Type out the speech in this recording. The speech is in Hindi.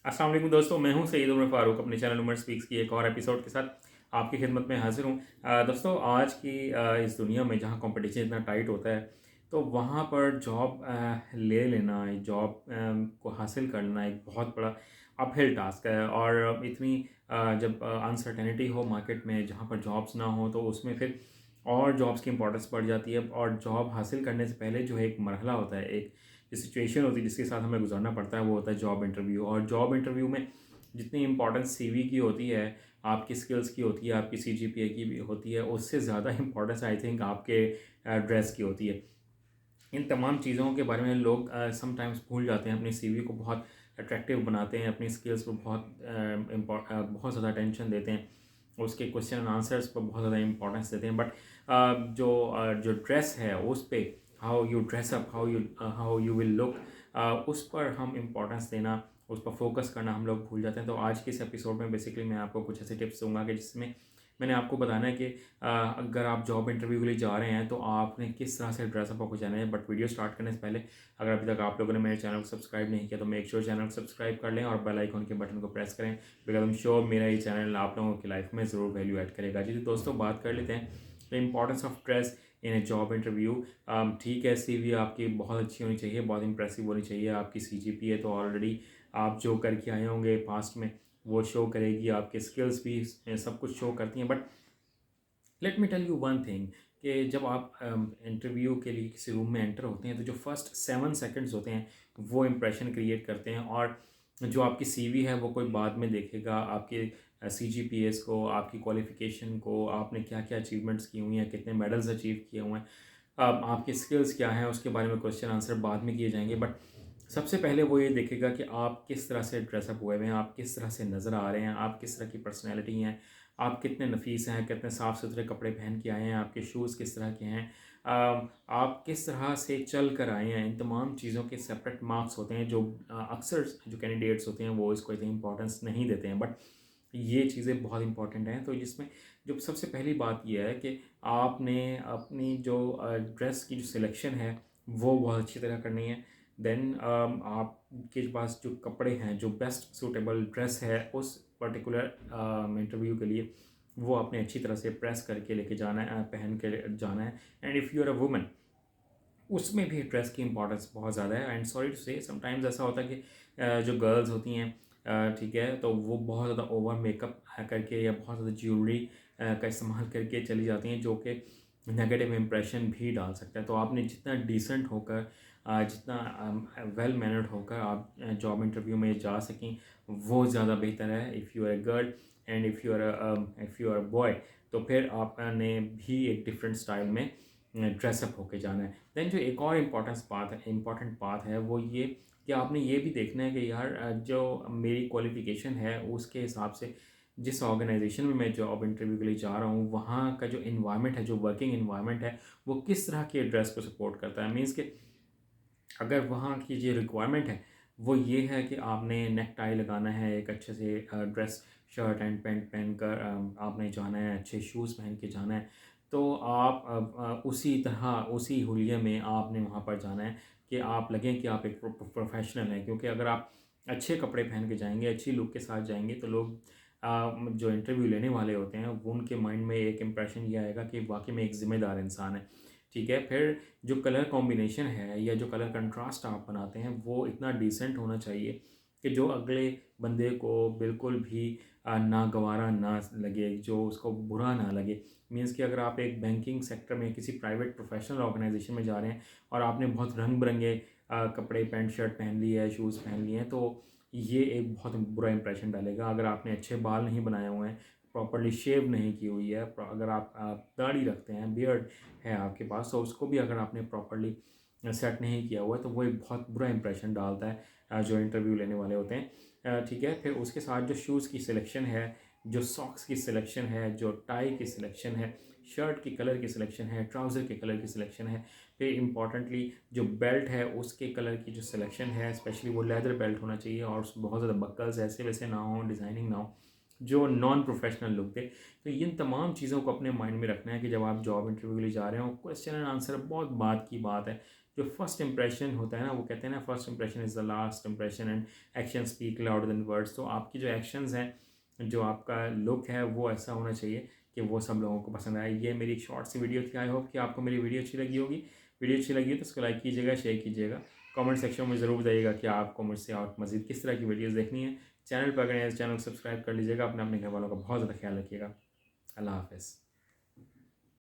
अस्सलाम वालेकुम दोस्तों, मैं हूं सईद उमर फ़ारूक अपने चैनल उमर स्पीक्स की एक और एपिसोड के साथ आपकी खिदमत में हाजिर हूं। दोस्तों, आज की इस दुनिया में जहां कंपटीशन इतना टाइट होता है, तो वहां पर जॉब ले लेना, जॉब को हासिल करना एक बहुत बड़ा अपहिल टास्क है। और इतनी जब अनसर्टेनिटी हो मार्केट में, जहां पर जॉब्स ना हो, तो उसमें फिर और जॉब्स की इंपॉर्टेंस बढ़ जाती है। और जॉब हासिल करने से पहले जो एक मरहला होता है, एक जो सिचुएशन होती है जिसके साथ हमें गुजरना पड़ता है, वो होता है जॉब इंटरव्यू। और जॉब इंटरव्यू में जितनी इंपॉर्टेंस सीवी की होती है, आपकी स्किल्स की होती है, आपकी सीजीपीए की भी होती है, उससे ज़्यादा इंपॉर्टेंस आई थिंक आपके ड्रेस की होती है। इन तमाम चीज़ों के बारे में लोग समटाइम्स भूल जाते हैं, अपनी सीवी को बहुत अट्रैक्टिव बनाते हैं, अपनी स्किल्स पर बहुत ज़्यादा अटेंशन देते हैं, उसके क्वेश्चन एंड आंसर्स पर बहुत ज़्यादा इंपॉर्टेंस देते हैं। बट जो ड्रेस है उस पे, how you dress up, how you will look, उस पर हम इम्पोर्टेंस देना, उस पर फोकस करना हम लोग भूल जाते हैं। तो आज के इस एपिसोड में बेसिकली मैं आपको कुछ ऐसे टिप्स दूंगा कि जिसमें मैंने आपको बताना है कि अगर आप जॉब इंटरव्यू के लिए जा रहे हैं तो आपने किस तरह से ड्रेसअप होकर जाना है। बट वीडियो स्टार्ट करने से पहले, अगर अभी तक आप लोगों ने मेरे चैनल को सब्सक्राइब नहीं किया तो मेक श्योर चैनल को सब्सक्राइब कर लें और बेल आइकन के बटन को प्रेस करें, बिकॉज आई एम श्योर मेरा ये चैनल आप लोगों की लाइफ में ज़रूर वैल्यू ऐड करेगा। जी तो दोस्तों, बात कर लेते हैं the importance of dress in A job interview. ठीक है, सीवी आपकी बहुत अच्छी होनी चाहिए, बहुत इंप्रेसिव होनी चाहिए। आपकी सीजीपीए तो ऑलरेडी आप जो करके आए होंगे पास्ट में वो शो करेगी, आपके स्किल्स भी सब कुछ शो करती हैं। But let me tell you one thing, कि जब आप इंटरव्यू के लिए किसी रूम में एंटर होते हैं तो जो फर्स्ट 7 सेकंड्स होते हैं वो इम्प्रेशन क्रिएट करते हैं। और जो आपकी सीवी है वो कोई बाद में देखेगा, आपके सीजीपीएस को, आपकी क्वालिफिकेशन को, आपने क्या क्या अचीवमेंट्स की हुई हैं, कितने मेडल्स अचीव किए हुए हैं, आपके स्किल्स क्या हैं, उसके बारे में क्वेश्चन आंसर बाद में किए जाएंगे। बट सबसे पहले वो ये देखेगा कि आप किस तरह से ड्रेसअप हुए हुए हैं, आप किस तरह से नज़र आ रहे हैं, आप किस तरह की पर्सनैलिटी हैं, आप कितने नफीस हैं, कितने साफ़ सुथरे कपड़े पहन के आए हैं, आपके शूज़ किस तरह के हैं, आप किस तरह से चल कर आए हैं। इन तमाम चीज़ों के सेपरेट मार्क्स होते हैं जो अक्सर जो कैंडिडेट्स होते हैं वो इसको इतनी इंपॉर्टेंस नहीं देते हैं। बट ये चीज़ें बहुत इंपॉर्टेंट हैं। तो जिसमें जो सबसे पहली बात यह है कि आपने अपनी जो ड्रेस की जो सिलेक्शन है वो बहुत अच्छी तरह करनी है। देन आपके पास जो कपड़े हैं, जो बेस्ट सूटेबल ड्रेस है उस पर्टिकुलर इंटरव्यू के लिए, वो आपने अच्छी तरह से प्रेस करके लेके जाना है, पहन के जाना है। And if you are a woman, उसमें भी ड्रेस की इंपॉर्टेंस बहुत ज़्यादा है। And sorry to say sometimes ऐसा होता है कि जो गर्ल्स होती हैं, ठीक है, तो वो बहुत ज़्यादा ओवर मेकअप करके या बहुत ज़्यादा ज्वेलरी का इस्तेमाल करके चली जाती हैं, जो कि नेगेटिव इम्प्रेशन भी डाल सकता है। तो आपने जितना डिसेंट होकर, जितना वेल मैनर्ड होकर आप जॉब इंटरव्यू में जा सकें, वो ज़्यादा बेहतर है। If you are a girl and if you are a boy, तो फिर आपने भी एक डिफरेंट स्टाइल में ड्रेसअप होके जाना है। देन जो एक और इम्पॉर्टेंट बात है वो ये कि आपने ये भी देखना है कि यार जो मेरी क्वालिफ़िकेशन है उसके हिसाब से जिस ऑर्गेनाइजेशन में मैं जॉब इंटरव्यू के लिए जा रहा हूँ, वहाँ का जो इन्वायरमेंट है, जो वर्किंग इन्वायरमेंट है, वो किस तरह के ड्रेस को सपोर्ट करता है। मीन्स कि अगर वहाँ की जो रिक्वायरमेंट है वो ये है कि आपने नेक टाई लगाना है, एक अच्छे से ड्रेस शर्ट एंड पैंट पहन कर आपने जाना है, अच्छे शूज़ पहन के जाना है, तो आप उसी तरह उसी हुलिये में आपने वहाँ पर जाना है कि आप लगें कि आप एक प्रोफेशनल हैं। क्योंकि अगर आप अच्छे कपड़े पहन के जाएंगे, अच्छी लुक के साथ जाएंगे, तो लोग जो इंटरव्यू लेने वाले होते हैं वो उनके माइंड में एक इम्प्रेशन ये आएगा कि वाकई में एक ज़िम्मेदार इंसान है। ठीक है, फिर जो कलर कॉम्बिनेशन है या जो कलर कंट्रास्ट आप बनाते हैं वो इतना डिसेंट होना चाहिए कि जो अगले बंदे को बिल्कुल भी नागवारा ना लगे, जो उसको बुरा ना लगे। मीन्स कि अगर आप एक बैंकिंग सेक्टर में किसी प्राइवेट प्रोफेशनल ऑर्गेनाइजेशन में जा रहे हैं और आपने बहुत रंग बिरंगे कपड़े, पैंट शर्ट पहन लिए है, शूज़ पहन लिए हैं, तो ये एक बहुत बुरा इंप्रेशन डालेगा। अगर आपने अच्छे बाल नहीं बनाए हुए हैं, प्रॉपरली शेव नहीं की हुई है, अगर आप दाढ़ी रखते हैं, बियर्ड है आपके पास, तो उसको भी अगर आपने प्रॉपरली सेट नहीं किया हुआ है, तो वो एक बहुत बुरा इंप्रेशन डालता है जो इंटरव्यू लेने वाले होते हैं। ठीक है, फिर उसके साथ जो शूज़ की सिलेक्शन है, जो सॉक्स की सिलेक्शन है, जो टाई की सिलेक्शन है, शर्ट की कलर की सिलेक्शन है, ट्राउज़र के कलर की सिलेक्शन है, फिर इंपॉर्टेंटली जो बेल्ट है उसके कलर की जो सिलेक्शन है, स्पेशली वो लेदर बेल्ट होना चाहिए और बहुत ज़्यादा बक्कल्स ऐसे वैसे ना हो, डिज़ाइनिंग ना हो, जो नॉन प्रोफेशनल लुक दे। तो इन तमाम चीज़ों को अपने माइंड में रखना है कि जब आप जॉब इंटरव्यू के लिए जा रहे हो, क्वेश्चन एंड आंसर बहुत बात की बात है जो फर्स्ट इंप्रेशन होता है ना, वो कहते हैं ना first impression is the last impression and action speak louder than words. तो आपकी जो एक्शंस हैं, जो आपका लुक है, वो ऐसा होना चाहिए कि वो सब लोगों को पसंद आए। ये मेरी एक शॉर्ट सी वीडियो थी। आई होप कि आपको मेरी वीडियो अच्छी लगी होगी। वीडियो अच्छी लगी हो तो उसको लाइक कीजिएगा, शेयर कीजिएगा। कमेंट सेक्शन में ज़रूर बताइएगा कि आपको मुझसे और मज़ीद किस तरह की वीडियोज़ देखनी है। चैनल पर अगर नए चैनल को सब्सक्राइब कर लीजिएगा। अपने अपने घर वालों का बहुत ज़्यादा ख्याल रखिएगा। अल्लाह हाफ़िज़।